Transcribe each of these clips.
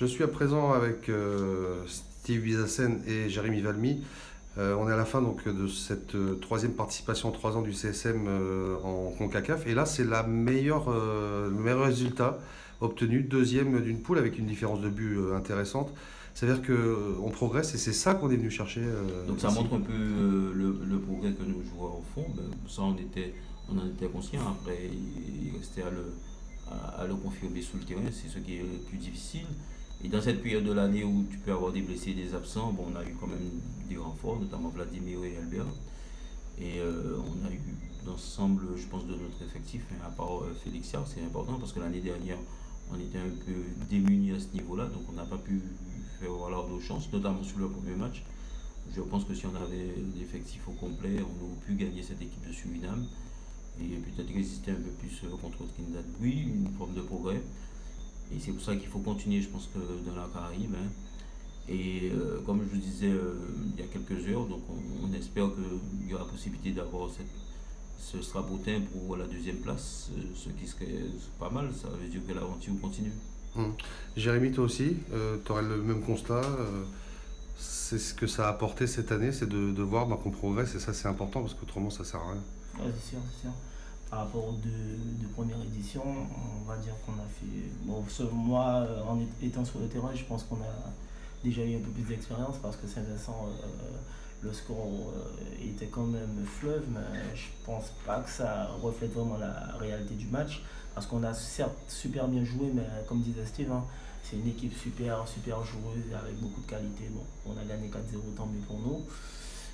Je suis à présent avec Steve Bizassen et Jérémy Valmy. On est à la fin donc, de cette troisième participation en 3 ans du CSM en CONCACAF. Et là, c'est le meilleur résultat obtenu, deuxième d'une poule avec une différence de but intéressante. C'est-à-dire qu'on progresse et c'est ça qu'on est venu chercher. Donc ça montre un peu le progrès que nos joueurs font. Ben, ça, on en était conscient. Après, il restait à le confirmer sur le terrain. C'est ce qui est le plus difficile. Et dans cette période de l'année où tu peux avoir des blessés et des absents, bon, on a eu quand même des renforts, notamment Vladimir et Albert. Et on a eu l'ensemble, je pense, de notre effectif, hein, à part Félixia, c'est important parce que l'année dernière, on était un peu démunis à ce niveau-là, donc on n'a pas pu faire valoir nos chances, notamment sur le premier match. Je pense que si on avait l'effectif au complet, on aurait pu gagner cette équipe de Suriname et peut-être résister un peu plus contre Trinidad. Oui, une forme de progrès. Et c'est pour ça qu'il faut continuer, je pense, que dans la Caraïbe. Hein. Et comme je vous disais il y a quelques heures, donc on espère qu'il y aura possibilité d'avoir ce strapotin pour la deuxième place, ce qui serait pas mal. Ça veut dire que l'aventure continue. Jérémy, toi aussi, tu aurais le même constat. C'est ce que ça a apporté cette année, c'est de voir qu'on progresse, et ça c'est important parce qu'autrement ça sert à rien. Ouais, c'est sûr, c'est sûr. Par rapport aux deux premières éditions, on va dire qu'on a fait. Bon, moi, en étant sur le terrain, je pense qu'on a déjà eu un peu plus d'expérience parce que Saint-Vincent, le score était quand même fleuve, mais je pense pas que ça reflète vraiment la réalité du match parce qu'on a certes super bien joué, mais comme disait Steve, hein, c'est une équipe super joueuse avec beaucoup de qualité. Bon, on a gagné 4-0, tant mieux pour nous.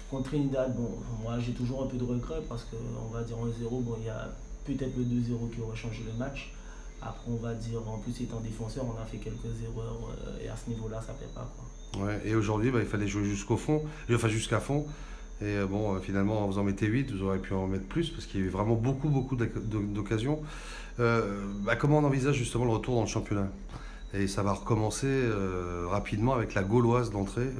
Contre Trinidad, bon, moi j'ai toujours un peu de regret parce qu'on va dire 1-0, bon, il y a peut-être le 2-0 qui aurait changé le match. Après, on va dire, en plus étant défenseur, on a fait quelques erreurs et à ce niveau-là, ça ne paie pas, quoi. Ouais, et aujourd'hui, il fallait jouer jusqu'au fond, enfin jusqu'à fond. Et bon, finalement, vous en mettez 8, vous auriez pu en mettre plus parce qu'il y avait vraiment beaucoup d'occasions. Comment on envisage justement le retour dans le championnat? Et ça va recommencer rapidement avec la Gauloise d'entrée.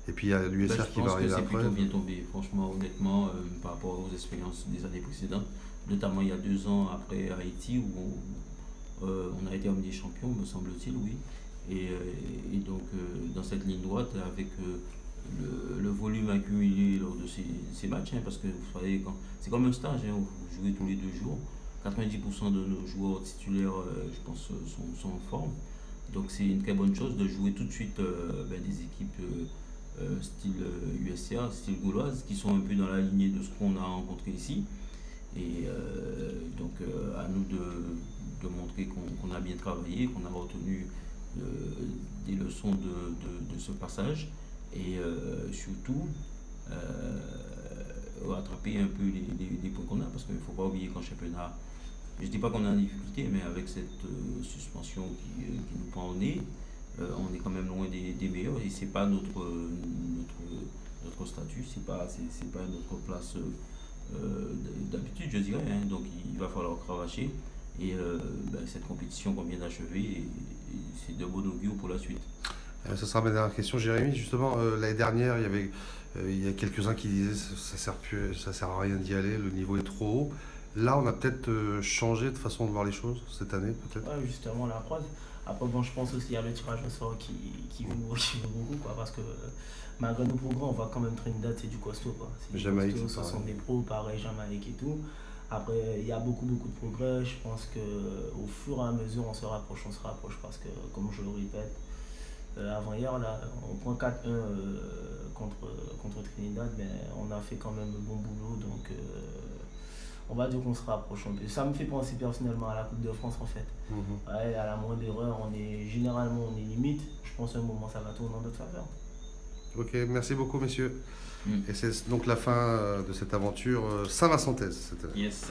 Et puis il y a l'USR qui va arriver après. Je pense que c'est plutôt bien tombé, franchement, honnêtement, par rapport aux expériences des années précédentes. Notamment il y a 2 ans après Haïti où on a été emmené champion, me semble-t-il, oui. Et donc dans cette ligne droite, avec le volume accumulé lors de ces matchs, hein, parce que vous savez, c'est comme un stage, hein, où vous jouez tous les 2 jours. 90% de nos joueurs titulaires, je pense, sont en forme. Donc c'est une très bonne chose de jouer tout de suite des équipes style USCA, style gauloise, qui sont un peu dans la lignée de ce qu'on a rencontré ici. Et donc à nous de montrer qu'on a bien travaillé, qu'on a retenu des leçons de ce passage et surtout rattraper un peu les points qu'on a, parce qu'il ne faut pas oublier qu'en championnat, je ne dis pas qu'on est en difficulté, mais avec cette suspension qui nous prend au nez, on est quand même loin des meilleurs et c'est pas notre statut, c'est pas notre place d'habitude, je dirais. Hein. Donc il va falloir cravacher et cette compétition qu'on vient d'achever, c'est de bon augure pour la suite. Ça sera ma dernière question, Jérémy. Justement, l'année dernière, il y a quelques-uns qui disaient ça sert à rien d'y aller, le niveau est trop haut. Là, on a peut-être changé de façon de voir les choses cette année, peut-être. Ouais, justement, la preuve. Après, bon, je pense aussi qu'il y a le tirage au sort qui vaut beaucoup, quoi, parce que malgré nos progrès, on voit quand même Trinidad, c'est du costaud, quoi. C'est du Jamaïque, costaud, ce sont des pros, pareil, Jamaïque et tout. Après, il y a beaucoup de progrès. Je pense qu'au fur et à mesure, on se rapproche, parce que, comme je le répète, avant-hier, là, on prend 4-1 contre Trinidad, mais on a fait quand même un bon boulot, donc on va dire qu'on se rapproche un peu. Ça me fait penser personnellement à la Coupe de France, en fait. Ouais, à la moindre erreur, généralement on est limite. Je pense qu'à un moment ça va tourner en notre faveur. Ok, merci beaucoup messieurs. Et c'est donc la fin de cette aventure Saint-Vincentaise cette année. Yes.